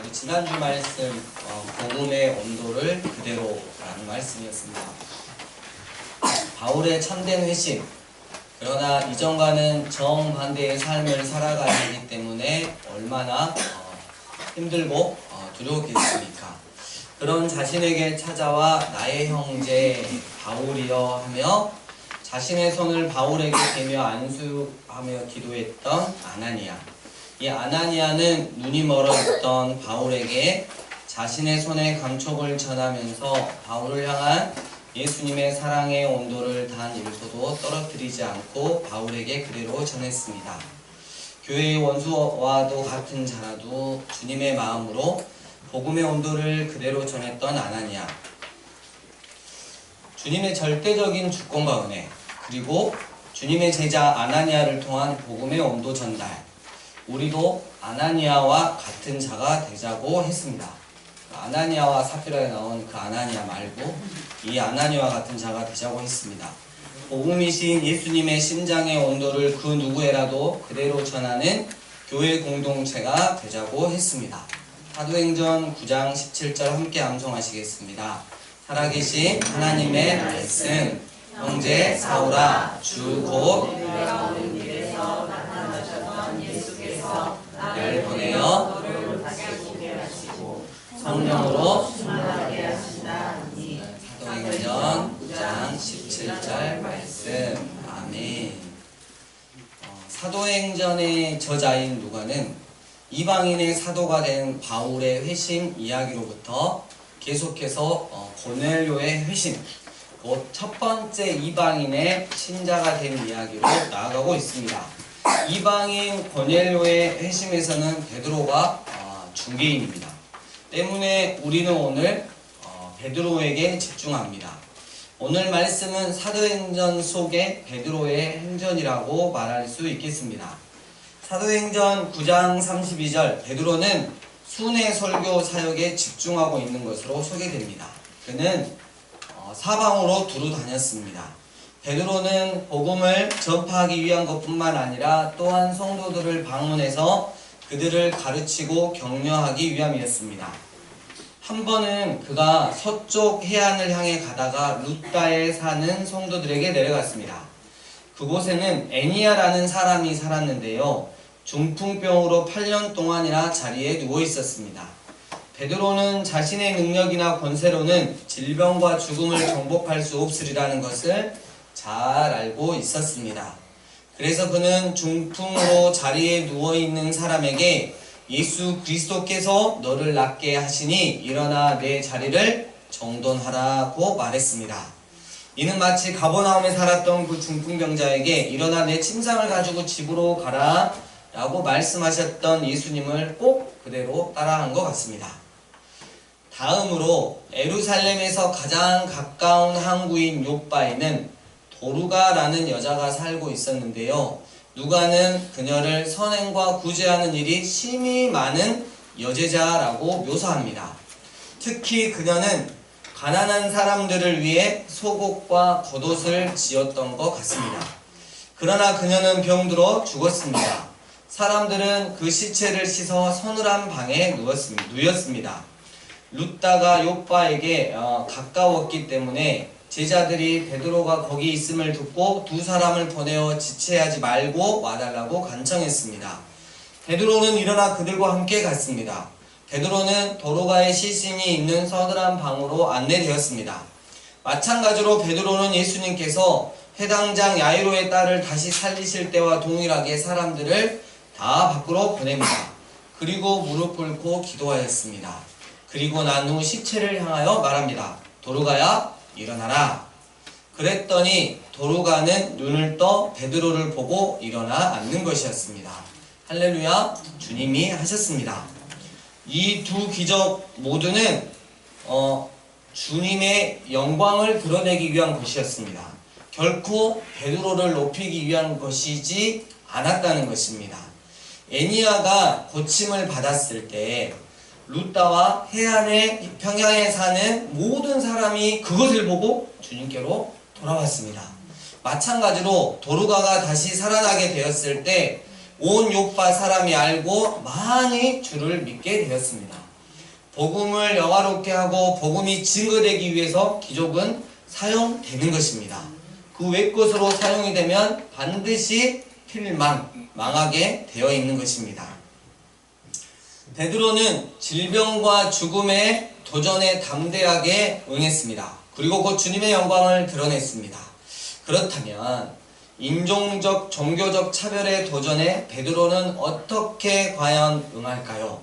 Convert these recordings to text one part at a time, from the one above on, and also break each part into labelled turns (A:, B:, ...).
A: 우리 지난주 말씀 복음의 온도를 그대로라는 말씀이었습니다. 바울의 참된 회심, 그러나 이전과는 정반대의 삶을 살아가야 하기 때문에 얼마나 힘들고 두려웠겠습니까? 그런 자신에게 찾아와 나의 형제 바울이여 하며 자신의 손을 바울에게 대며 안수하며 기도했던 아나니아. 이 아나니아는 눈이 멀어졌던 바울에게 자신의 손에 감촉을 전하면서 바울을 향한 예수님의 사랑의 온도를 단 1도도 떨어뜨리지 않고 바울에게 그대로 전했습니다. 교회의 원수와도 같은 자라도 주님의 마음으로 복음의 온도를 그대로 전했던 아나니아. 주님의 절대적인 주권과 은혜, 그리고 주님의 제자 아나니아를 통한 복음의 온도 전달. 우리도 아나니아와 같은 자가 되자고 했습니다. 아나니아와 사피라에 나온 그 아나니아 말고 이 아나니아와 같은 자가 되자고 했습니다. 복음이신 예수님의 심장의 온도를 그 누구에라도 그대로 전하는 교회 공동체가 되자고 했습니다. 사도행전 9장 17절 함께 암송하시겠습니다. 살아계신 하나님의 말씀, 형제 사울아, 주 곧 나를 보내어 성령으로 충만하게 하신다니. 사도행전 9장 17절 말씀. 아멘. 사도행전의 저자인 누가는 이방인의 사도가 된 바울의 회심 이야기로부터 계속해서 고넬료의 회심, 곧 첫 번째 이방인의 신자가 된 이야기로 나아가고 있습니다. 이방인 고넬료의 회심에서는 베드로가 중개인입니다. 때문에 우리는 오늘 베드로에게 집중합니다. 오늘 말씀은 사도행전 속의 베드로의 행전이라고 말할 수 있겠습니다. 사도행전 9장 32절, 베드로는 순회 설교 사역에 집중하고 있는 것으로 소개됩니다. 그는 사방으로 두루 다녔습니다. 베드로는 복음을 전파하기 위한 것뿐만 아니라 또한 성도들을 방문해서 그들을 가르치고 격려하기 위함이었습니다. 한 번은 그가 서쪽 해안을 향해 가다가 루다에 사는 성도들에게 내려갔습니다. 그곳에는 애니아라는 사람이 살았는데요, 중풍병으로 8년 동안이나 자리에 누워 있었습니다. 베드로는 자신의 능력이나 권세로는 질병과 죽음을 정복할 수 없으리라는 것을 잘 알고 있었습니다. 그래서 그는 중풍으로 자리에 누워있는 사람에게 예수 그리스도께서 너를 낫게 하시니 일어나 내 자리를 정돈하라고 말했습니다. 이는 마치 가버나움에 살았던 그 중풍병자에게 일어나 내 침상을 가지고 집으로 가라 라고 말씀하셨던 예수님을 꼭 그대로 따라한 것 같습니다. 다음으로 에루살렘에서 가장 가까운 항구인 욥바에는 도루가라는 여자가 살고 있었는데요, 누가는 그녀를 선행과 구제하는 일이 심히 많은 여제자라고 묘사합니다. 특히 그녀는 가난한 사람들을 위해 속옷과 겉옷을 지었던 것 같습니다. 그러나 그녀는 병들어 죽었습니다. 사람들은 그 시체를 씻어 서늘한 방에 누였습니다. 루다가 욥바에게 가까웠기 때문에 제자들이 베드로가 거기 있음을 듣고 두 사람을 보내어 지체하지 말고 와달라고 간청했습니다. 베드로는 일어나 그들과 함께 갔습니다. 베드로는 도로가의 시신이 있는 서늘한 방으로 안내되었습니다. 마찬가지로 베드로는 예수님께서 회당장 야이로의 딸을 다시 살리실 때와 동일하게 사람들을 다 밖으로 보냅니다. 그리고 무릎 꿇고 기도하였습니다. 그리고 난 후 시체를 향하여 말합니다. 도로가야, 일어나라. 그랬더니 도루가는 눈을 떠 베드로를 보고 일어나 앉는 것이었습니다. 할렐루야, 주님이 하셨습니다. 이 두 기적 모두는 주님의 영광을 드러내기 위한 것이었습니다. 결코 베드로를 높이기 위한 것이지 않았다는 것입니다. 애니아가 고침을 받았을 때 루다와 해안의 평양에 사는 모든 사람이 그것을 보고 주님께로 돌아왔습니다. 마찬가지로 도루가가 다시 살아나게 되었을 때 온 욥바 사람이 알고 많이 주를 믿게 되었습니다. 복음을 영화롭게 하고 복음이 증거되기 위해서 기적은 사용되는 것입니다. 그 외 것으로 사용이 되면 반드시 망하게 되어 있는 것입니다. 베드로는 질병과 죽음의 도전에 담대하게 응했습니다. 그리고 곧 주님의 영광을 드러냈습니다. 그렇다면 인종적, 종교적 차별의 도전에 베드로는 어떻게 과연 응할까요?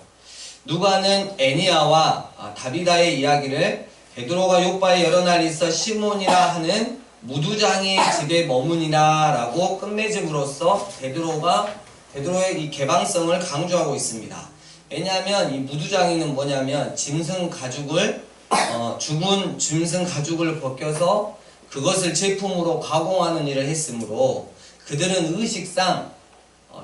A: 누가는 애니아와 다비다의 이야기를 베드로가 요바에 여러 날 있어 시몬이라 하는 무두장이 집에 머무니라 라고 끝맺음으로써 베드로의 이 개방성을 강조하고 있습니다. 왜냐하면 이 무두장이는 뭐냐면 짐승 가죽을 죽은 짐승 가죽을 벗겨서 그것을 제품으로 가공하는 일을 했으므로 그들은 의식상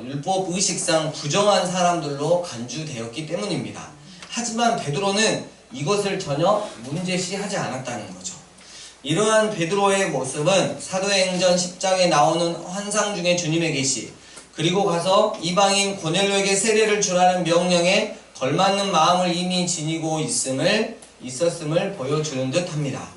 A: 율법 의식상 부정한 사람들로 간주되었기 때문입니다. 하지만 베드로는 이것을 전혀 문제시하지 않았다는 거죠. 이러한 베드로의 모습은 사도행전 10장에 나오는 환상 중에 주님의 계시, 그리고 가서 이방인 고넬료에게 세례를 주라는 명령에 걸맞는 마음을 이미 지니고 있었음을 보여주는 듯 합니다.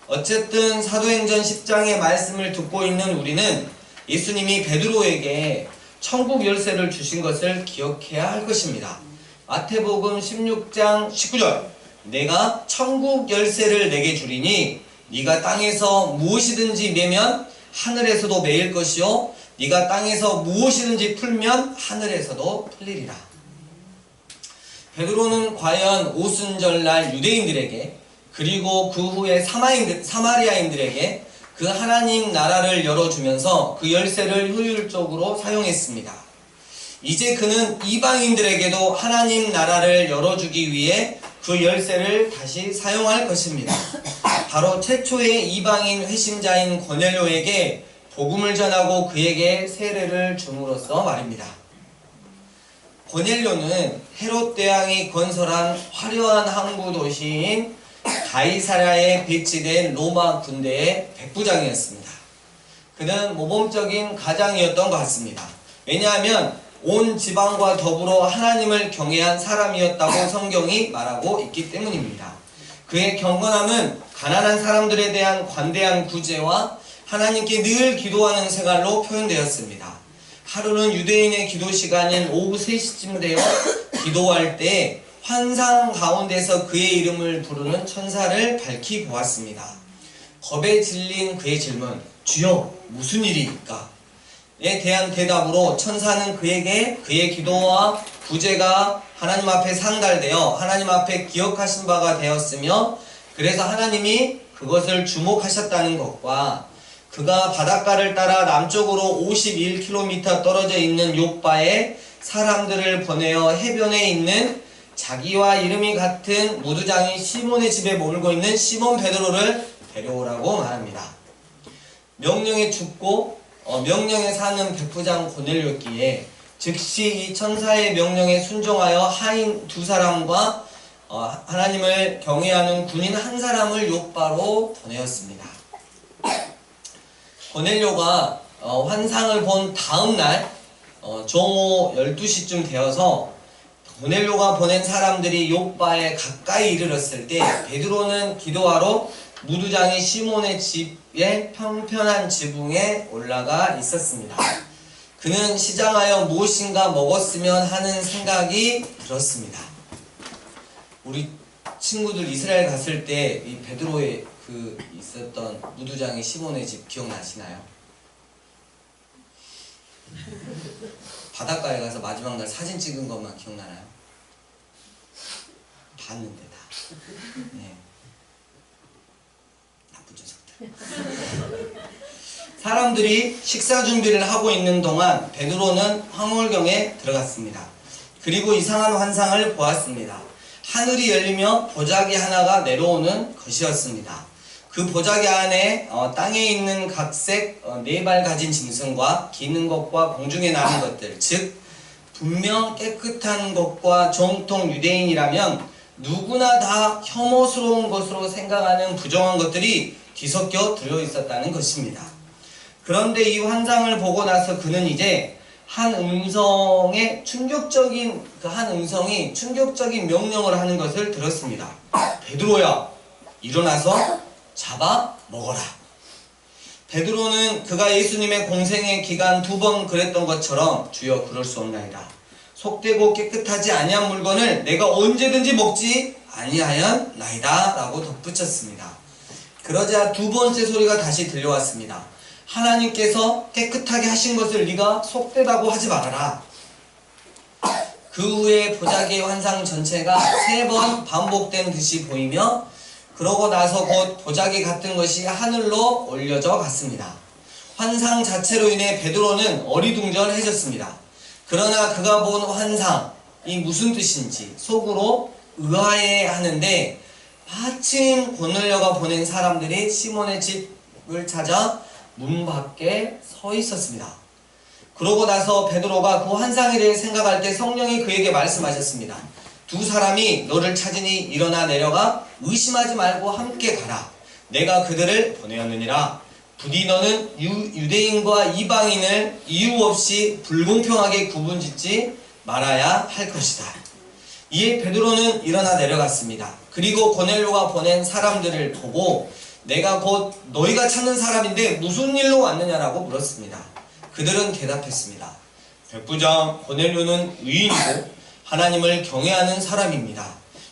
A: 어쨌든 사도행전 10장의 말씀을 듣고 있는 우리는 예수님이 베드로에게 천국 열쇠를 주신 것을 기억해야 할 것입니다. 마태복음 16장 19절, 내가 천국 열쇠를 내게 주리니 네가 땅에서 무엇이든지 매면 하늘에서도 매일 것이요 네가 땅에서 무엇이든지 풀면 하늘에서도 풀리리라. 베드로는 과연 오순절날 유대인들에게 그리고 그 후에 사마리아인들에게 그 하나님 나라를 열어주면서 그 열쇠를 효율적으로 사용했습니다. 이제 그는 이방인들에게도 하나님 나라를 열어주기 위해 그 열쇠를 다시 사용할 것입니다. 바로 최초의 이방인 회심자인 고넬료에게 복음을 전하고 그에게 세례를 줌으로써 말입니다. 고넬료는 헤롯 대왕이 건설한 화려한 항구 도시인 가이사랴에 배치된 로마 군대의 백부장이었습니다. 그는 모범적인 가장이었던 것 같습니다. 왜냐하면 온 지방과 더불어 하나님을 경외한 사람이었다고 성경이 말하고 있기 때문입니다. 그의 경건함은 가난한 사람들에 대한 관대한 구제와 하나님께 늘 기도하는 생활로 표현되었습니다. 하루는 유대인의 기도 시간인 오후 3시쯤 되어 기도할 때 환상 가운데서 그의 이름을 부르는 천사를 밝히 보았습니다. 겁에 질린 그의 질문, 주여 무슨 일이니까? 에 대한 대답으로 천사는 그에게 그의 기도와 구제가 하나님 앞에 상달되어 하나님 앞에 기억하신 바가 되었으며 그래서 하나님이 그것을 주목하셨다는 것과 그가 바닷가를 따라 남쪽으로 51km 떨어져 있는 욥바에 사람들을 보내어 해변에 있는 자기와 이름이 같은 무두장이 시몬의 집에 머물고 있는 시몬 베드로를 데려오라고 말합니다. 명령에 죽고 명령에 사는 백부장 고넬료였기에 즉시 이 천사의 명령에 순종하여 하인 2사람과 하나님을 경외하는 군인 1사람을 욥바로 보내었습니다. 고넬료가 환상을 본 다음날 정오 12시쯤 되어서 고넬료가 보낸 사람들이 욥바에 가까이 이르렀을 때 베드로는 기도하러 무두장이 시몬의 집의 평편한 지붕에 올라가 있었습니다. 그는 시장하여 무엇인가 먹었으면 하는 생각이 들었습니다. 우리 친구들 이스라엘 갔을 때 이 베드로의 그 있었던 무두장이 시몬의 집 기억나시나요? 바닷가에 가서 마지막 날 사진 찍은 것만 기억나나요? 봤는데 다. 네. 나쁜 녀석들. 사람들이 식사 준비를 하고 있는 동안 베드로는 황홀경에 들어갔습니다. 그리고 이상한 환상을 보았습니다. 하늘이 열리며 보자기 하나가 내려오는 것이었습니다. 그 보자기 안에 땅에 있는 각색 4발 가진 짐승과 기는 것과 공중에 나는 것들, 즉 분명 깨끗한 것과 정통 유대인이라면 누구나 다 혐오스러운 것으로 생각하는 부정한 것들이 뒤섞여 들어있었다는 것입니다. 그런데 이 환상을 보고 나서 그는 이제 한 음성의 충격적인 그 한 음성이 충격적인 명령을 하는 것을 들었습니다. 베드로야, 일어나서 잡아 먹어라. 베드로는 그가 예수님의 공생의 기간 2번 그랬던 것처럼 주여 그럴 수 없나이다. 속되고 깨끗하지 아니한 물건을 내가 언제든지 먹지 아니하였나이다 라고 덧붙였습니다. 그러자 두 번째 소리가 다시 들려왔습니다. 하나님께서 깨끗하게 하신 것을 네가 속되다고 하지 말아라. 그 후에 보자기의 환상 전체가 3번 반복된 듯이 보이며 그러고 나서 곧 보자기 같은 것이 하늘로 올려져 갔습니다. 환상 자체로 인해 베드로는 어리둥절해졌습니다. 그러나 그가 본 환상이 무슨 뜻인지 속으로 의아해하는데 마침 고넬료가 보낸 사람들이 시몬의 집을 찾아 문 밖에 서 있었습니다. 그러고 나서 베드로가 그 환상에 대해 생각할 때 성령이 그에게 말씀하셨습니다. 두 사람이 너를 찾으니 일어나 내려가 의심하지 말고 함께 가라. 내가 그들을 보내었느니라. 부디 너는 유대인과 이방인을 이유 없이 불공평하게 구분짓지 말아야 할 것이다. 이에 베드로는 일어나 내려갔습니다. 그리고 고넬료가 보낸 사람들을 보고 내가 곧 너희가 찾는 사람인데 무슨 일로 왔느냐라고 물었습니다. 그들은 대답했습니다. 백부장 고넬료는 의인이고 하나님을 경외하는 사람입니다.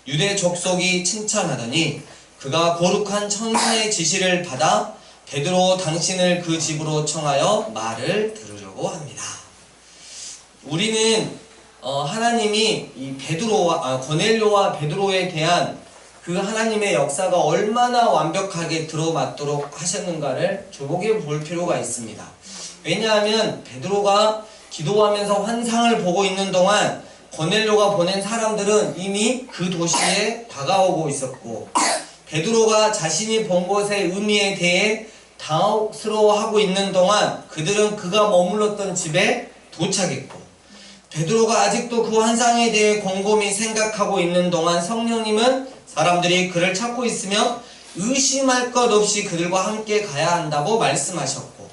A: 유대 족속이 칭찬하더니 그가 거룩한 천사의 지시를 받아 베드로 당신을 그 집으로 청하여 말을 들으려고 합니다. 우리는 하나님이 이 고넬료와 베드로에 대한 그 하나님의 역사가 얼마나 완벽하게 들어맞도록 하셨는가를 주목해 볼 필요가 있습니다. 왜냐하면 베드로가 기도하면서 환상을 보고 있는 동안 고넬료가 보낸 사람들은 이미 그 도시에 다가오고 있었고 베드로가 자신이 본 것의 의미에 대해 당혹스러워하고 있는 동안 그들은 그가 머물렀던 집에 도착했고 베드로가 아직도 그 환상에 대해 곰곰이 생각하고 있는 동안 성령님은 사람들이 그를 찾고 있으며 의심할 것 없이 그들과 함께 가야 한다고 말씀하셨고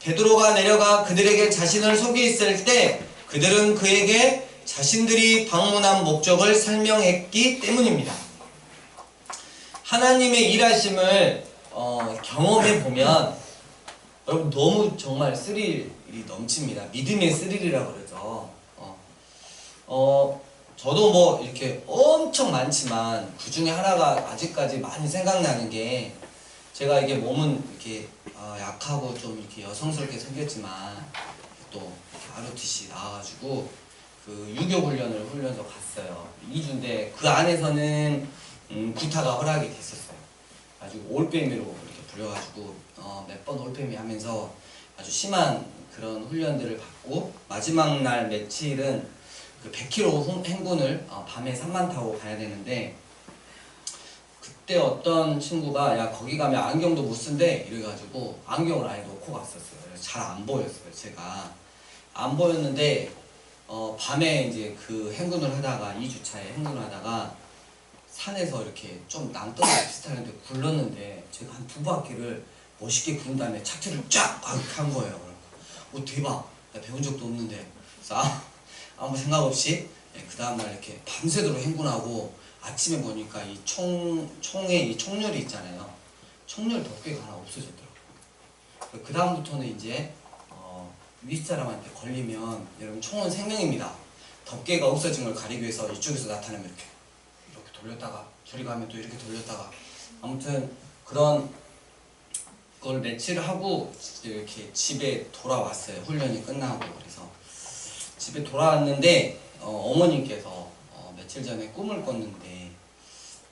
A: 베드로가 내려가 그들에게 자신을 소개했을 때 그들은 그에게 자신들이 방문한 목적을 설명했기 때문입니다. 하나님의 일하심을 경험해 보면 여러분 너무 정말 스릴이 넘칩니다. 믿음의 스릴이라고 그러죠. 저도 뭐 이렇게 엄청 많지만 그 중에 하나가 아직까지 많이 생각나는 게 제가 이게 몸은 이렇게 약하고 좀 이렇게 여성스럽게 생겼지만 또 ROTC 나와가지고 그 유교 훈련소 갔어요. 2주인데 그 안에서는 구타가 허락이 됐었어요. 가지고 올빼미로 이렇게 불려가지고 몇 번 올빼미 하면서 아주 심한 그런 훈련들을 받고 마지막 날 며칠은 그 100km 행군을 밤에 산만 타고 가야 되는데 그때 어떤 친구가 야 거기 가면 안경도 못 쓴대 이래가지고 안경을 아예 놓고 갔었어요. 그래서 잘 안 보였어요. 제가 안 보였는데 밤에 이제 그 행군을 하다가 2주차에 행군을 하다가 산에서 이렇게 좀 낭떠러지 비슷한데 굴렀는데 제가 한 2바퀴를 멋있게 구른 다음에 착지를 쫙 한 거예요. 대박, 나 배운 적도 없는데. 그래서 아무 생각 없이 그 다음날 이렇게 밤새도록 행군하고 아침에 보니까 이 총에 이 총열이 있잖아요. 총열 덮개가 하나 없어졌더라고요. 그 다음부터는 이제 윗사람한테 걸리면 여러분 총은 생명입니다. 덮개가 없어진 걸 가리기 위해서 이쪽에서 나타나면 이렇게 돌렸다가 저리 가면 또 이렇게 돌렸다가 아무튼 그런 걸 며칠 하고 이렇게 집에 돌아왔어요. 훈련이 끝나고. 그래서 집에 돌아왔는데 어머님께서 며칠 전에 꿈을 꿨는데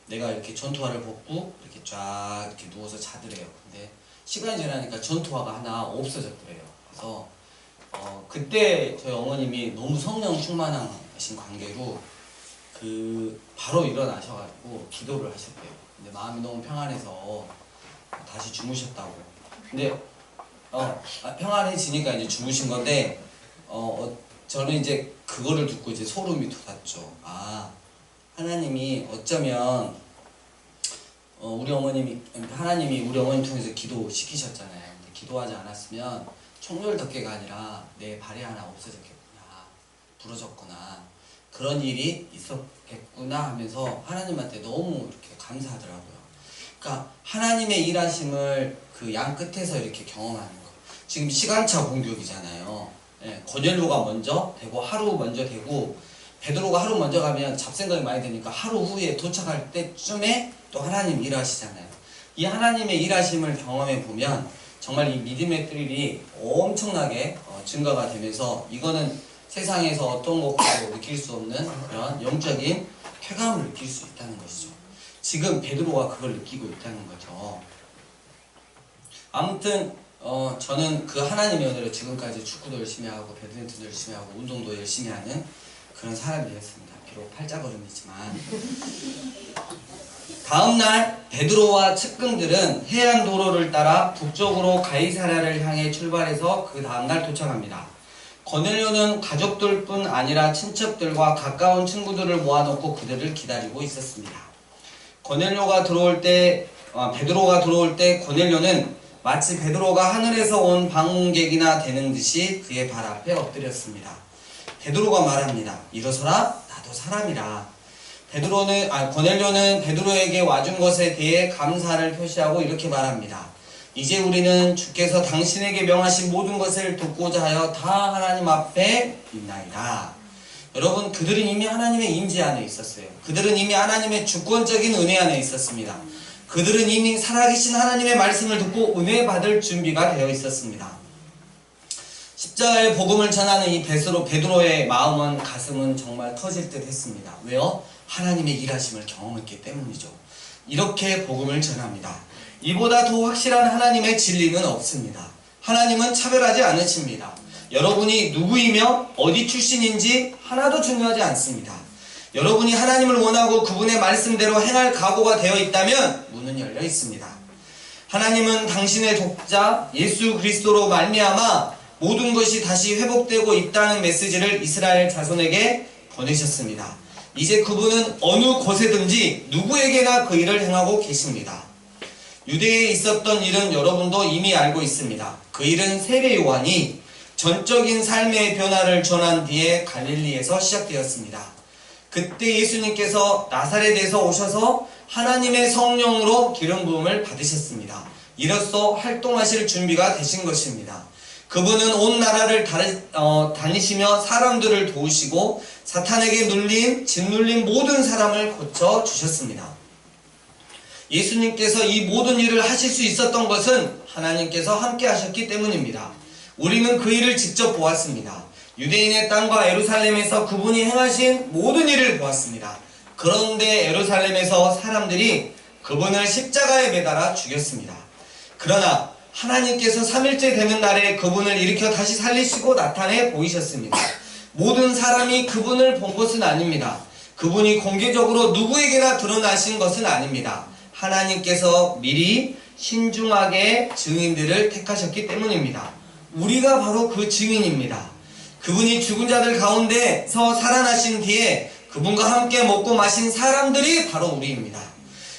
A: 내가 이렇게 전투화를 벗고 이렇게 쫙 이렇게 누워서 자더래요. 근데 시간이 지나니까 전투화가 하나 없어졌더래요. 그래서 그때 저희 어머님이 너무 성령 충만하신 관계로 바로 일어나셔가지고 기도를 하셨대요. 근데 마음이 너무 평안해서 다시 주무셨다고. 근데 평안해지니까 이제 주무신 건데 저는 이제 그거를 듣고 이제 소름이 돋았죠. 하나님이 어쩌면 하나님이 우리 어머님 통해서 기도 시키셨잖아요. 근데 기도하지 않았으면 총열 덮개가 아니라 내 발이 하나 없어졌겠구나, 부러졌구나, 그런 일이 있었겠구나 하면서 하나님한테 너무 이렇게 감사하더라고요. 그러니까 하나님의 일하심을 그 양 끝에서 이렇게 경험하는 거. 지금 시간차 공격이잖아요. 예, 고넬료가 먼저 되고 하루 먼저 되고 베드로가 하루 먼저 가면 잡생각이 많이 되니까 하루 후에 도착할 때쯤에 또 하나님 일하시잖아요. 이 하나님의 일하심을 경험해 보면 정말 이 믿음의 뜰이 엄청나게 증가가 되면서 이거는 세상에서 어떤 것과도 느낄 수 없는 그런 영적인 쾌감을 느낄 수 있다는 것이죠. 지금 베드로가 그걸 느끼고 있다는 거죠. 아무튼 저는 그 하나님의 은혜로 지금까지 축구도 열심히 하고 배드민턴도 열심히 하고 운동도 열심히 하는 그런 사람이 되었습니다. 비록 팔자걸음이지만. 다음날 베드로와 측근들은 해안 도로를 따라 북쪽으로 가이사랴를 향해 출발해서 그 다음날 도착합니다. 고넬료는 가족들뿐 아니라 친척들과 가까운 친구들을 모아놓고 그들을 기다리고 있었습니다. 베드로가 들어올 때 고넬료는 마치 베드로가 하늘에서 온 방문객이나 되는 듯이 그의 발 앞에 엎드렸습니다. 베드로가 말합니다. 일어서라, 나도 사람이라. 고넬료는 베드로에게 와준 것에 대해 감사를 표시하고 이렇게 말합니다. 이제 우리는 주께서 당신에게 명하신 모든 것을 돕고자 하여 다 하나님 앞에 있나이다. 여러분, 그들은 이미 하나님의 임재 안에 있었어요. 그들은 이미 하나님의 주권적인 은혜 안에 있었습니다. 그들은 이미 살아계신 하나님의 말씀을 듣고 은혜 받을 준비가 되어 있었습니다. 십자가의 복음을 전하는 이 베드로의 마음은, 가슴은 정말 터질 듯 했습니다. 왜요? 하나님의 일하심을 경험했기 때문이죠. 이렇게 복음을 전합니다. 이보다 더 확실한 하나님의 진리는 없습니다. 하나님은 차별하지 않으십니다. 여러분이 누구이며 어디 출신인지 하나도 중요하지 않습니다. 여러분이 하나님을 원하고 그분의 말씀대로 행할 각오가 되어 있다면 문은 열려 있습니다. 하나님은 당신의 독자 예수 그리스도로 말미암아 모든 것이 다시 회복되고 있다는 메시지를 이스라엘 자손에게 보내셨습니다. 이제 그분은 어느 곳에든지 누구에게나 그 일을 행하고 계십니다. 유대에 있었던 일은 여러분도 이미 알고 있습니다. 그 일은 세례 요한이 전적인 삶의 변화를 전한 뒤에 갈릴리에서 시작되었습니다. 그때 예수님께서 나사렛에서 오셔서 하나님의 성령으로 기름 부음을 받으셨습니다. 이로써 활동하실 준비가 되신 것입니다. 그분은 온 나라를 다니시며 사람들을 도우시고 사탄에게 짓눌린 모든 사람을 고쳐주셨습니다. 예수님께서 이 모든 일을 하실 수 있었던 것은 하나님께서 함께 하셨기 때문입니다. 우리는 그 일을 직접 보았습니다. 유대인의 땅과 예루살렘에서 그분이 행하신 모든 일을 보았습니다. 그런데 예루살렘에서 사람들이 그분을 십자가에 매달아 죽였습니다. 그러나 하나님께서 3일째 되는 날에 그분을 일으켜 다시 살리시고 나타내 보이셨습니다. 모든 사람이 그분을 본 것은 아닙니다. 그분이 공개적으로 누구에게나 드러나신 것은 아닙니다. 하나님께서 미리 신중하게 증인들을 택하셨기 때문입니다. 우리가 바로 그 증인입니다. 그분이 죽은 자들 가운데서 살아나신 뒤에 그분과 함께 먹고 마신 사람들이 바로 우리입니다.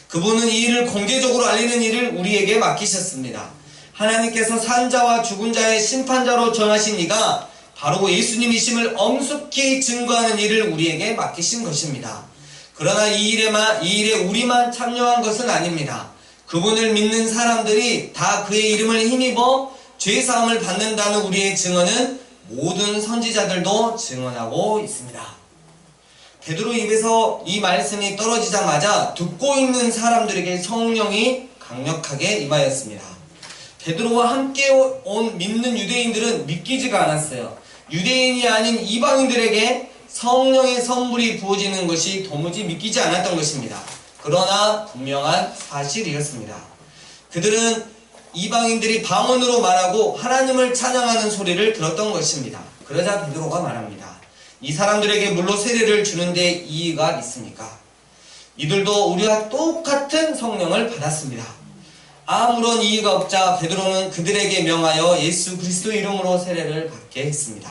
A: 그분은 이 일을 공개적으로 알리는 일을 우리에게 맡기셨습니다. 하나님께서 산 자와 죽은 자의 심판자로 전하신 이가 바로 예수님이심을 엄숙히 증거하는 일을 우리에게 맡기신 것입니다. 그러나 이 일에 우리만 참여한 것은 아닙니다. 그분을 믿는 사람들이 다 그의 이름을 힘입어 죄사함을 받는다는 우리의 증언은 모든 선지자들도 증언하고 있습니다. 베드로 입에서 이 말씀이 떨어지자마자 듣고 있는 사람들에게 성령이 강력하게 임하였습니다. 베드로와 함께 온 믿는 유대인들은 믿기지가 않았어요. 유대인이 아닌 이방인들에게 성령의 선물이 부어지는 것이 도무지 믿기지 않았던 것입니다. 그러나 분명한 사실이었습니다. 그들은 이방인들이 방언으로 말하고 하나님을 찬양하는 소리를 들었던 것입니다. 그러자 베드로가 말합니다. 이 사람들에게 물로 세례를 주는데 이의가 있습니까? 이들도 우리와 똑같은 성령을 받았습니다. 아무런 이의가 없자 베드로는 그들에게 명하여 예수 그리스도 이름으로 세례를 받게 했습니다.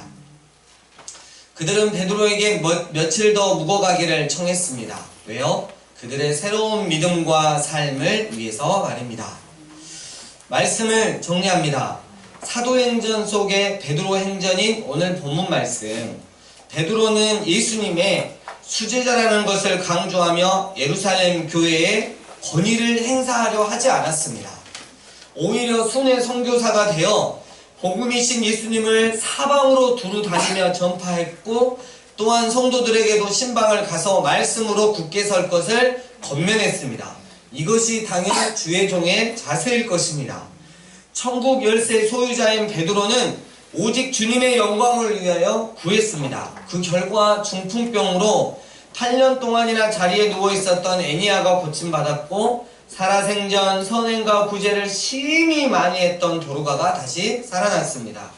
A: 그들은 베드로에게 며칠 더 묵어가기를 청했습니다. 왜요? 그들의 새로운 믿음과 삶을 위해서 말입니다. 말씀을 정리합니다. 사도행전 속의 베드로 행전인 오늘 본문 말씀. 베드로는 예수님의 수제자라는 것을 강조하며 예루살렘 교회에 권위를 행사하려 하지 않았습니다. 오히려 순회 선교사가 되어 복음이신 예수님을 사방으로 두루 다니며 전파했고, 또한 성도들에게도 신방을 가서 말씀으로 굳게 설 것을 권면했습니다. 이것이 당연히 주의 종의 자세일 것입니다. 천국 열쇠 소유자인 베드로는 오직 주님의 영광을 위하여 구했습니다. 그 결과 중풍병으로 8년 동안이나 자리에 누워있었던 애니아가 고침받았고, 살아생전 선행과 구제를 심히 많이 했던 도르가가 다시 살아났습니다.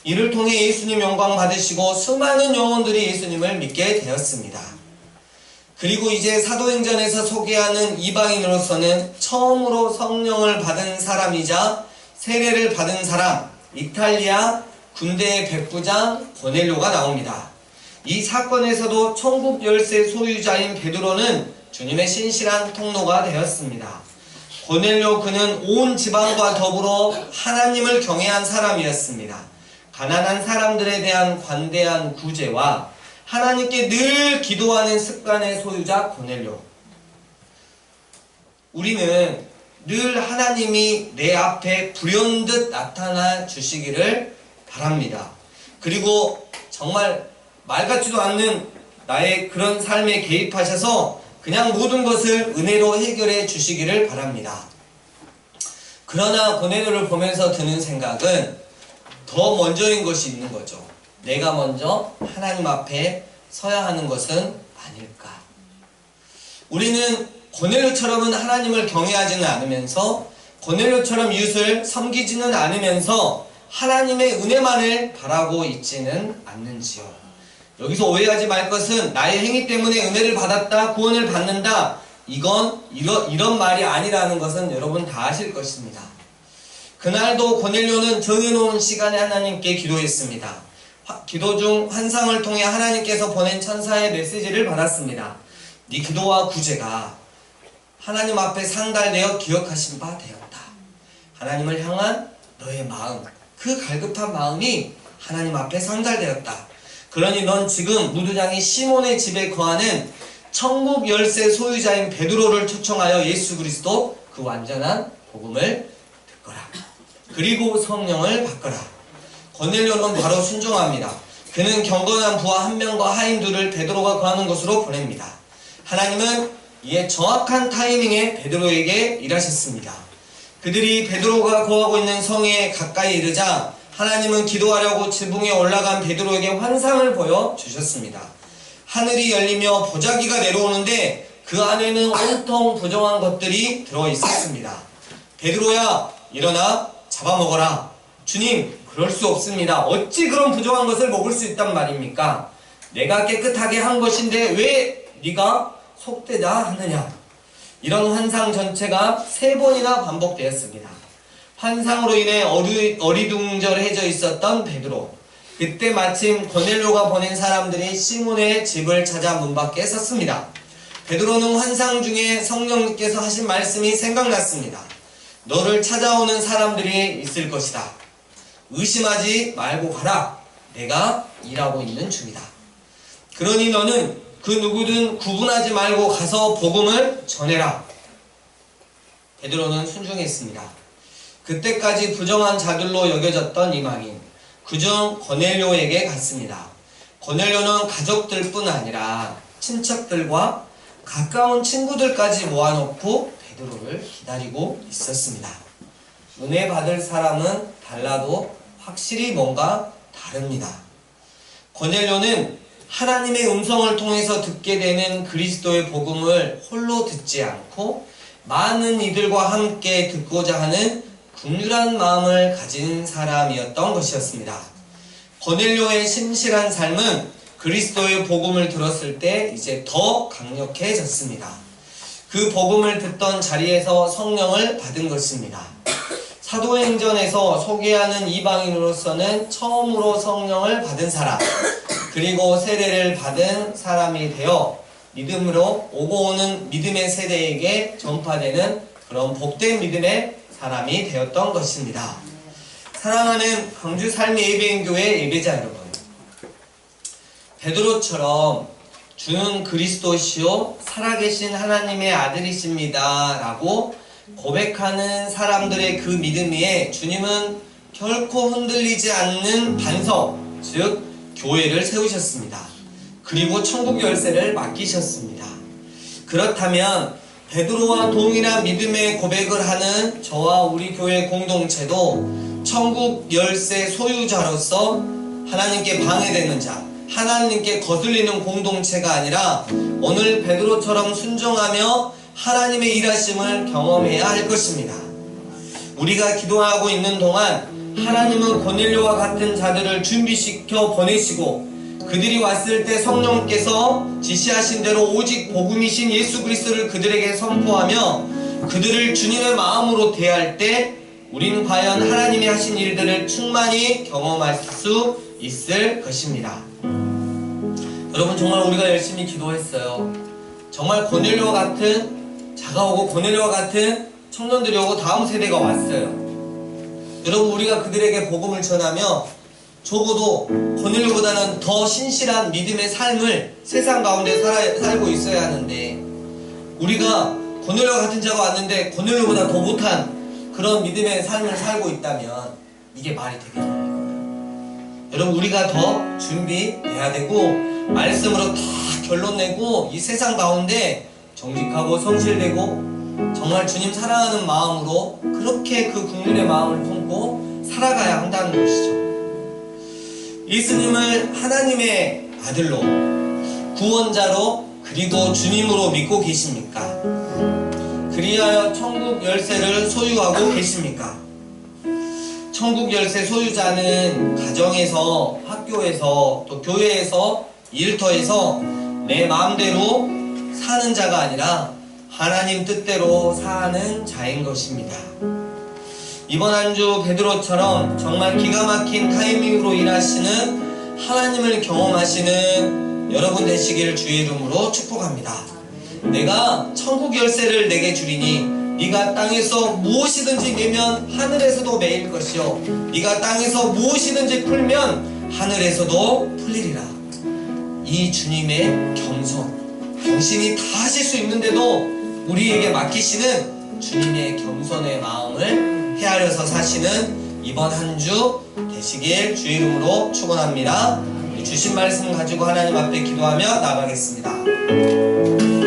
A: 이를 통해 예수님 영광 받으시고 수많은 영혼들이 예수님을 믿게 되었습니다. 그리고 이제 사도행전에서 소개하는 이방인으로서는 처음으로 성령을 받은 사람이자 세례를 받은 사람, 이탈리아 군대의 백부장 고넬료가 나옵니다. 이 사건에서도 천국 열쇠 소유자인 베드로는 주님의 신실한 통로가 되었습니다. 고넬료 그는 온 지방과 더불어 하나님을 경외한 사람이었습니다. 가난한 사람들에 대한 관대한 구제와 하나님께 늘 기도하는 습관의 소유자 고넬료. 우리는 늘 하나님이 내 앞에 불현듯 나타나 주시기를 바랍니다. 그리고 정말 말 같지도 않는 나의 그런 삶에 개입하셔서 그냥 모든 것을 은혜로 해결해 주시기를 바랍니다. 그러나 고넬료를 보면서 드는 생각은 더 먼저인 것이 있는 거죠. 내가 먼저 하나님 앞에 서야 하는 것은 아닐까. 우리는 고넬료처럼은 하나님을 경외하지는 않으면서, 고넬료처럼 이웃을 섬기지는 않으면서 하나님의 은혜만을 바라고 있지는 않는지요. 여기서 오해하지 말 것은 나의 행위 때문에 은혜를 받았다, 구원을 받는다, 이런 말이 아니라는 것은 여러분 다 아실 것입니다. 그날도 고넬료는 정해놓은 시간에 하나님께 기도했습니다. 기도 중 환상을 통해 하나님께서 보낸 천사의 메시지를 받았습니다. 네 기도와 구제가 하나님 앞에 상달되어 기억하신 바 되었다. 하나님을 향한 너의 마음, 그 갈급한 마음이 하나님 앞에 상달되었다. 그러니 넌 지금 무두장이 시몬의 집에 거하는 천국 열쇠 소유자인 베드로를 초청하여 예수 그리스도 그 완전한 복음을 듣거라. 그리고 성령을 받거라. 고넬료는 바로 순종합니다. 그는 경건한 부하 한 명과 하인 둘을 베드로가 거하는 곳으로 보냅니다. 하나님은 이에 정확한 타이밍에 베드로에게 일하셨습니다. 그들이 베드로가 거하고 있는 성에 가까이 이르자 하나님은 기도하려고 지붕에 올라간 베드로에게 환상을 보여주셨습니다. 하늘이 열리며 보자기가 내려오는데 그 안에는 온통 부정한 것들이 들어있었습니다. 베드로야, 일어나 잡아먹어라. 주님, 그럴 수 없습니다. 어찌 그런 부정한 것을 먹을 수 있단 말입니까? 내가 깨끗하게 한 것인데 왜 네가 속되다 하느냐. 이런 환상 전체가 3번이나 반복되었습니다. 환상으로 인해 어리둥절해져 있었던 베드로. 그때 마침 고넬료가 보낸 사람들이 시몬의 집을 찾아 문 밖에 섰습니다. 베드로는 환상 중에 성령님께서 하신 말씀이 생각났습니다. 너를 찾아오는 사람들이 있을 것이다. 의심하지 말고 가라. 내가 일하고 있는 중이다. 그러니 너는 그 누구든 구분하지 말고 가서 복음을 전해라. 베드로는 순종했습니다. 그때까지 부정한 자들로 여겨졌던 이방인, 그중 고넬료에게 갔습니다. 고넬료는 가족들뿐 아니라 친척들과 가까운 친구들까지 모아놓고 베드로를 기다리고 있었습니다. 은혜 받을 사람은 달라도 확실히 뭔가 다릅니다. 고넬료는 하나님의 음성을 통해서 듣게 되는 그리스도의 복음을 홀로 듣지 않고 많은 이들과 함께 듣고자 하는 긍휼한 마음을 가진 사람이었던 것이었습니다. 고넬료의 신실한 삶은 그리스도의 복음을 들었을 때 이제 더 강력해졌습니다. 그 복음을 듣던 자리에서 성령을 받은 것입니다. 사도행전에서 소개하는 이방인으로서는 처음으로 성령을 받은 사람, 그리고 세례를 받은 사람이 되어 믿음으로 오고 오는 믿음의 세대에게 전파되는 그런 복된 믿음의 사람이 되었던 것입니다. 사랑하는 광주 삶의 예배인교회 예배자 여러분, 베드로처럼 주는 그리스도시요 살아계신 하나님의 아들이십니다 라고 고백하는 사람들의 그 믿음 위에 주님은 결코 흔들리지 않는 반석, 즉 교회를 세우셨습니다. 그리고 천국 열쇠를 맡기셨습니다. 그렇다면 베드로와 동일한 믿음의 고백을 하는 저와 우리 교회 공동체도 천국 열쇠 소유자로서 하나님께 방해되는 자, 하나님께 거슬리는 공동체가 아니라 오늘 베드로처럼 순종하며 하나님의 일하심을 경험해야 할 것입니다. 우리가 기도하고 있는 동안 하나님은 고넬료와 같은 자들을 준비시켜 보내시고 그들이 왔을 때 성령께서 지시하신 대로 오직 복음이신 예수 그리스도를 그들에게 선포하며 그들을 주님의 마음으로 대할 때 우리는 과연 하나님이 하신 일들을 충만히 경험할 수 있을 것입니다. 여러분, 정말 우리가 열심히 기도했어요. 정말 고넬료와 같은 자가 오고 고넬료와 같은 청년들이 오고 다음 세대가 왔어요. 여러분, 우리가 그들에게 복음을 전하며 적어도 고넬료보다는 더 신실한 믿음의 삶을 세상 가운데 살고 있어야 하는데, 우리가 고넬료와 같은 자가 왔는데 고넬료보다 더 못한 그런 믿음의 삶을 살고 있다면 이게 말이 되겠습니까? 여러분, 우리가 더 준비해야 되고 말씀으로 다 결론 내고 이 세상 가운데 정직하고 성실되고 정말 주님 사랑하는 마음으로 그렇게 그 국민의 마음을 품고 살아가야 한다는 것이죠. 예수님을 하나님의 아들로, 구원자로, 그리고 주님으로 믿고 계십니까? 그리하여 천국 열쇠를 소유하고 계십니까? 천국 열쇠 소유자는 가정에서, 학교에서, 또 교회에서, 일터에서 내 마음대로 사는 자가 아니라 하나님 뜻대로 사는 자인 것입니다. 이번 한 주 베드로처럼 정말 기가 막힌 타이밍으로 일하시는 하나님을 경험하시는 여러분 되시기를 주의 이름으로 축복합니다. 내가 천국 열쇠를 내게 주리니 네가 땅에서 무엇이든지 매면 하늘에서도 매일 것이요 네가 땅에서 무엇이든지 풀면 하늘에서도 풀리리라. 이 주님의 겸손, 당신이 다 하실 수 있는데도 우리에게 맡기시는 주님의 겸손의 마음을 헤아려서 사시는 이번 한 주 되시길 주의 이름으로 축원합니다. 주신 말씀 가지고 하나님 앞에 기도하며 나가겠습니다.